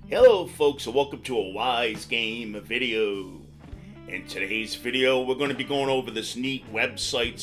Hello folks, and welcome to a Wise Game video. In today's video, we're going to be going over this neat website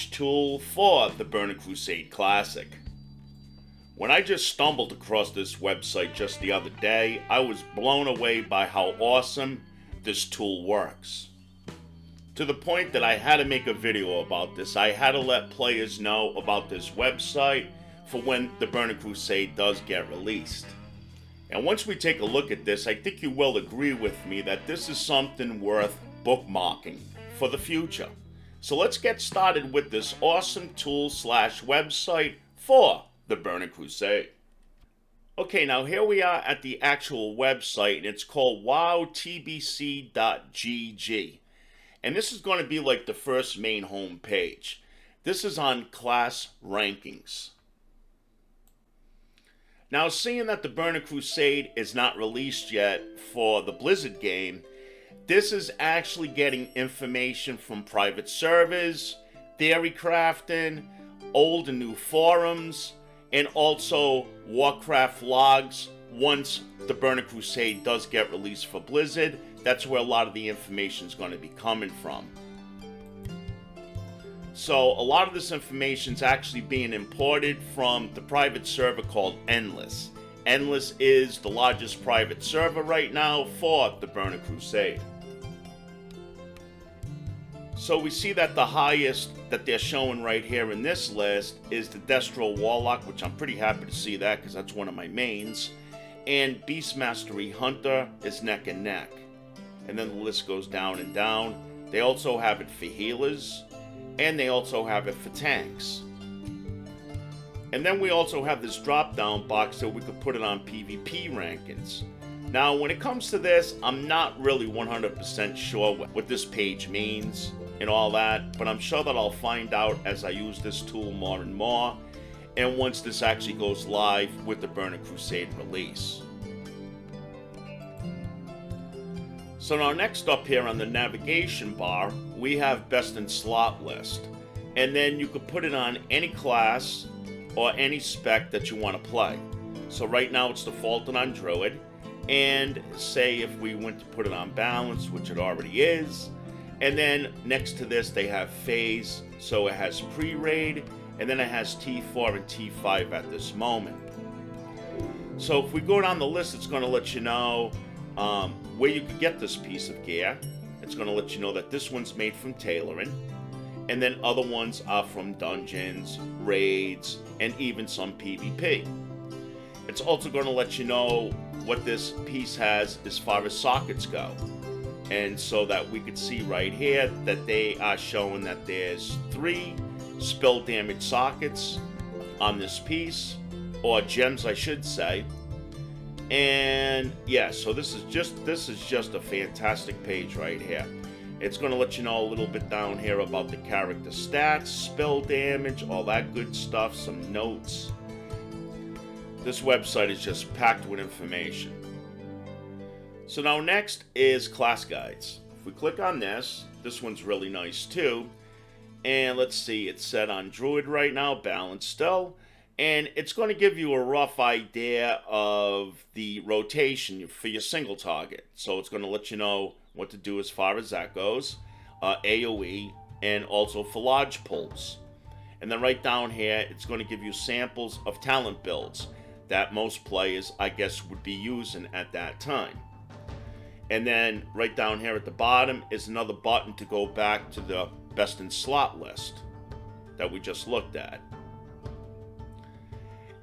/ tool for the Burning Crusade Classic. When I just stumbled across this website just the other day, I was blown away by how awesome this tool works. To the point that I had to make a video about this. I had to let players know about this website for when the Burning Crusade does get released. And once we take a look at this, I think you will agree with me that this is something worth bookmarking for the future. So let's get started with this awesome tool / website for the Burning Crusade. Okay, now here we are at the actual website, and it's called wowtbc.gg. And this is going to be like the first main home page. This is on class rankings. Now, seeing that the Burning Crusade is not released yet for the Blizzard game, this is actually getting information from private servers, theory crafting, old and new forums, and also Warcraft logs. Once the Burning Crusade does get released for Blizzard, that's where a lot of the information is going to be coming from. So a lot of this information is actually being imported from the private server called Endless. Endless is the largest private server right now for the Burning Crusade. So we see that the highest that they're showing right here in this list is the Destro Warlock, which I'm pretty happy to see that because that's one of my mains. And Beast Mastery Hunter is neck and neck. And then the list goes down and down. They also have it for healers. And they also have it for tanks. And then we also have this drop-down box so we could put it on PvP rankings. Now, when it comes to this, I'm not really 100% sure what this page means and all that, but I'm sure that I'll find out as I use this tool more and more, and once this actually goes live with the Burning Crusade release. So now next up here on the navigation bar, we have best in slot list. And then you could put it on any class or any spec that you want to play. So right now it's defaulted on Druid. And say if we went to put it on balance, which it already is. And then next to this they have phase. So it has pre-raid. And then it has T4 and T5 at this moment. So if we go down the list, it's going to let you know where you could get this piece of gear. It's going to let you know that this one's made from tailoring, and then other ones are from dungeons, raids, and even some PvP. It's also going to let you know what this piece has as far as sockets go, and so that we could see right here that they are showing that there's 3 spell damage sockets on this piece, or gems I should say. And yeah, so this is just a fantastic page right here. It's going to let you know a little bit down here about the character stats, spell damage, all that good stuff, some notes. This website is just packed with information. So now next is class guides. If we click on this one's really nice too. And let's see, it's set on Druid right now, balanced still. And it's going to give you a rough idea of the rotation for your single target. So it's going to let you know what to do as far as that goes. AoE, and also for large pulls. And then right down here, it's going to give you samples of talent builds that most players, I guess, would be using at that time. And then right down here at the bottom is another button to go back to the best in slot list that we just looked at.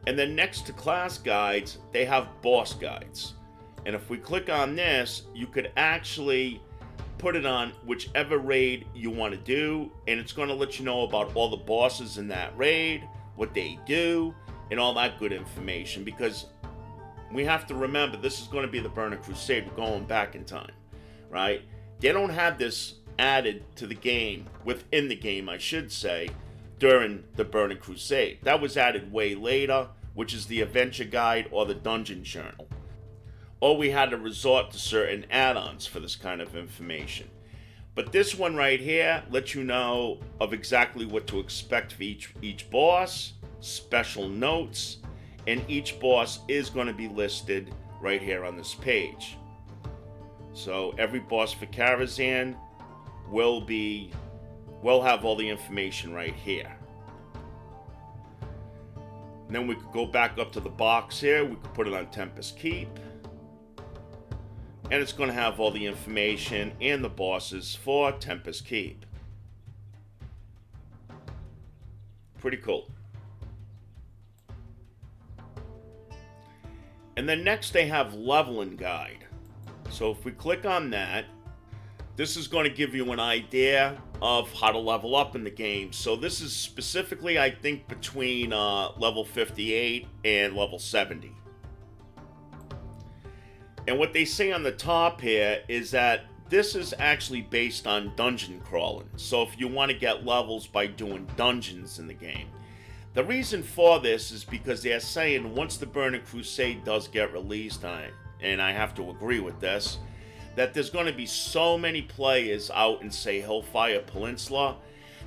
And then next to class guides, they have boss guides. And if we click on this, you could actually put it on whichever raid you want to do, and it's going to let you know about all the bosses in that raid, what they do, and all that good information. Because we have to remember, this is going to be the Burning Crusade. We're going back in time, right? They don't have this added to the game, within the game, I should say, during the Burning Crusade. That was added way later, which is the Adventure Guide or the Dungeon Journal. Or we had to resort to certain add-ons for this kind of information. But this one right here lets you know of exactly what to expect for each boss, special notes, and each boss is going to be listed right here on this page. So every boss for Karazhan will have all the information right here. And then we could go back up to the box here. We could put it on Tempest Keep. And it's going to have all the information and the bosses for Tempest Keep. Pretty cool. And then next they have leveling guide. So if we click on that, this is going to give you an idea of how to level up in the game. So this is specifically, I think, between level 58 and level 70. And what they say on the top here is that this is actually based on dungeon crawling. So if you want to get levels by doing dungeons in the game. The reason for this is because they're saying once the Burning Crusade does get released, and I have to agree with this, that there's going to be so many players out in, say, Hellfire Peninsula,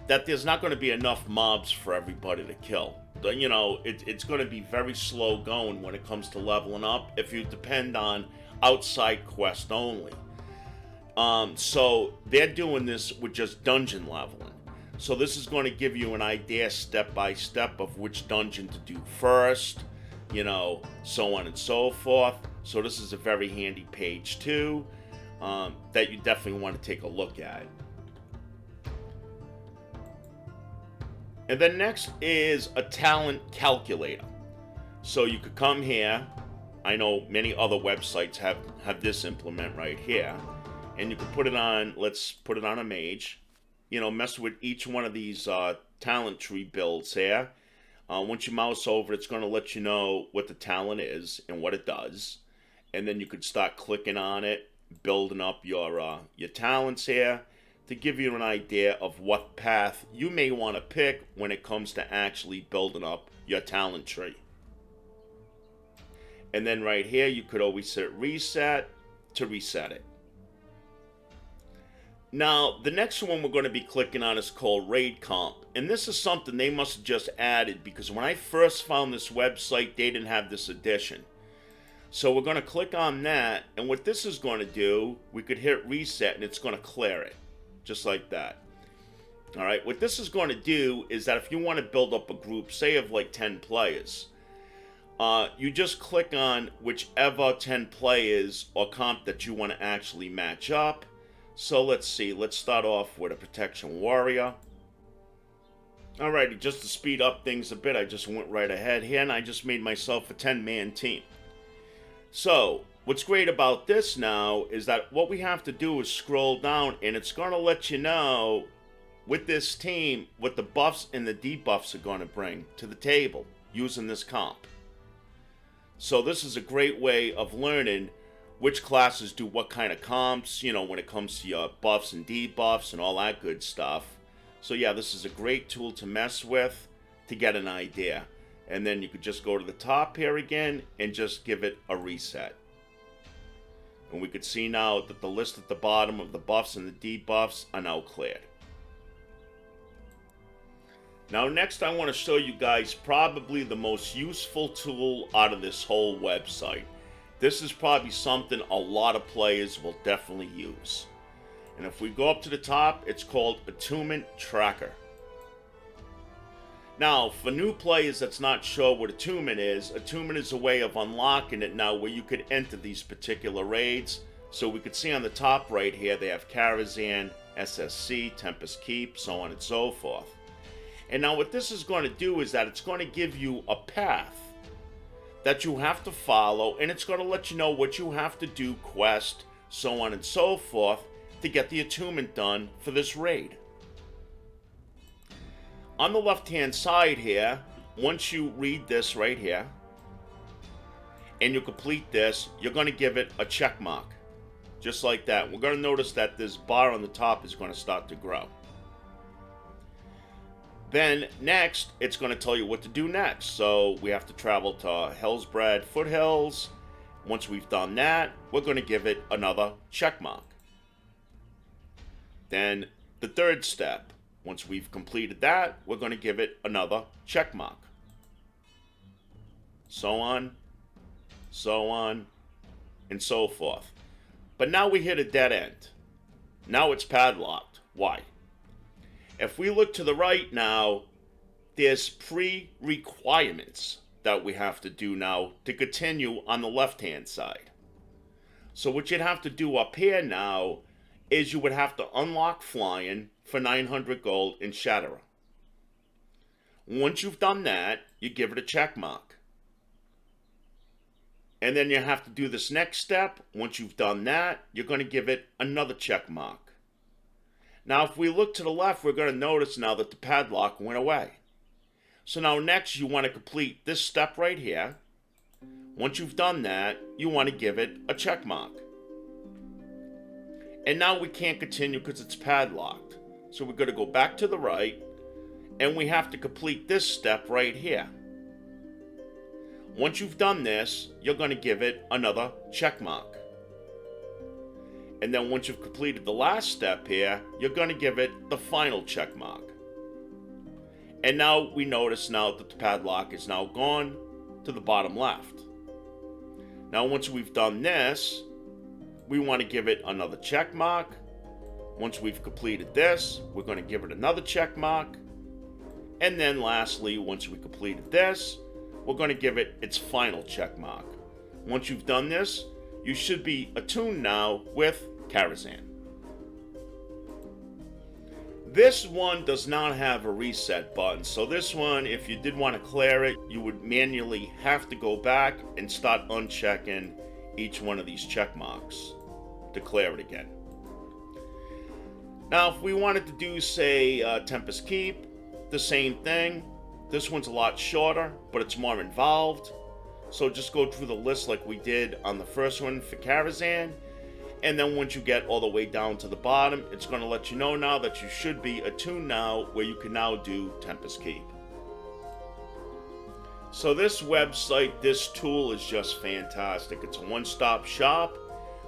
that there's not going to be enough mobs for everybody to kill. You know, it's going to be very slow going when it comes to leveling up if you depend on outside quest only. So they're doing this with just dungeon leveling. So this is going to give you an idea step by step of which dungeon to do first, you know, so on and so forth. So this is a very handy page too, that you definitely want to take a look at. And then next is a talent calculator. So you could come here. I know many other websites have this implement right here. And you can put it on, let's put it on a mage. You know, mess with each one of these talent tree builds here. Once you mouse over, it's going to let you know what the talent is and what it does. And then you could start clicking on it, building up your talents here to give you an idea of what path you may want to pick when it comes to actually building up your talent tree. And then right here, you could always hit reset to reset it. Now, the next one we're going to be clicking on is called Raid Comp. And this is something they must have just added because when I first found this website, they didn't have this addition. So we're going to click on that. And what this is going to do, we could hit reset and it's going to clear it. Just like that. All right. What this is going to do is that if you want to build up a group, say of like 10 players, you just click on whichever 10 players or comp that you want to actually match up. So let's see, let's start off with a Protection Warrior. Alrighty, just to speed up things a bit, I just went right ahead here and I just made myself a 10-man team. So, what's great about this now is that what we have to do is scroll down and it's going to let you know with this team what the buffs and the debuffs are going to bring to the table using this comp. So this is a great way of learning which classes do what kind of comps, you know, when it comes to your buffs and debuffs and all that good stuff. So yeah, this is a great tool to mess with to get an idea. And then you could just go to the top here again and just give it a reset. And we could see now that the list at the bottom of the buffs and the debuffs are now cleared. Now next I want to show you guys probably the most useful tool out of this whole website. This is probably something a lot of players will definitely use. And if we go up to the top, it's called Attunement Tracker. Now, for new players that's not sure what Attunement is a way of unlocking it now where you could enter these particular raids. So we could see on the top right here, they have Karazhan, SSC, Tempest Keep, so on and so forth. And now what this is going to do is that it's going to give you a path that you have to follow, and it's going to let you know what you have to do, quest, so on and so forth, to get the attunement done for this raid. On the left-hand side here, once you read this right here, and you complete this, you're going to give it a check mark. Just like that. We're going to notice that this bar on the top is going to start to grow. Then next, it's going to tell you what to do next. So we have to travel to Hellsbrad Foothills. Once we've done that, we're going to give it another check mark. Then the third step, once we've completed that, we're going to give it another check mark. So on, so on, and so forth. But now we hit a dead end. Now it's padlocked. Why? If we look to the right now, there's pre-requirements that we have to do now to continue on the left-hand side. So what you'd have to do up here now is you would have to unlock flying for 900 gold in Shatterer. Once you've done that, you give it a check mark. And then you have to do this next step. Once you've done that, you're going to give it another check mark. Now, if we look to the left, we're going to notice now that the padlock went away. So now next, you want to complete this step right here. Once you've done that, you want to give it a check mark. And now we can't continue because it's padlocked. So we're going to go back to the right, and we have to complete this step right here. Once you've done this, you're going to give it another check mark. And then once you've completed the last step here, you're going to give it the final check mark. And now we notice now that the padlock is now gone to the bottom left. Now once we've done this, we want to give it another check mark. Once we've completed this, we're going to give it another check mark. And then lastly, once we completed this, we're going to give it its final check mark. Once you've done this, you should be attuned now with Crusade. This one does not have a reset button, so this one, if you did want to clear it, you would manually have to go back and start unchecking each one of these check marks to clear it again. Now, if we wanted to do, say, Tempest Keep, the same thing. This one's a lot shorter, but it's more involved. So just go through the list like we did on the first one for Crusade. And then once you get all the way down to the bottom, it's going to let you know now that you should be attuned now where you can now do Tempest Keep. So this website, this tool is just fantastic. It's a one-stop shop.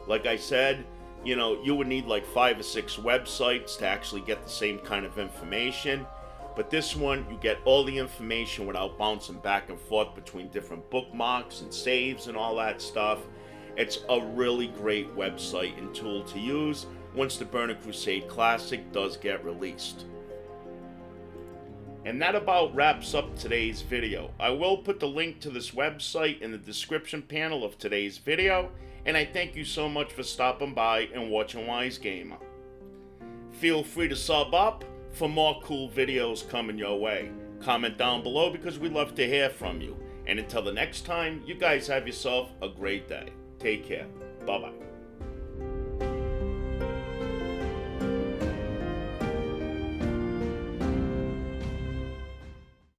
Like I said, you know, you would need like 5 or 6 websites to actually get the same kind of information. But this one, you get all the information without bouncing back and forth between different bookmarks and saves and all that stuff. It's a really great website and tool to use once the Burning Crusade Classic does get released. And that about wraps up today's video. I will put the link to this website in the description panel of today's video, and I thank you so much for stopping by and watching Wise Gamer. Feel free to sub up for more cool videos coming your way. Comment down below because we'd love to hear from you. And until the next time, you guys have yourself a great day. Take care. Bye-bye.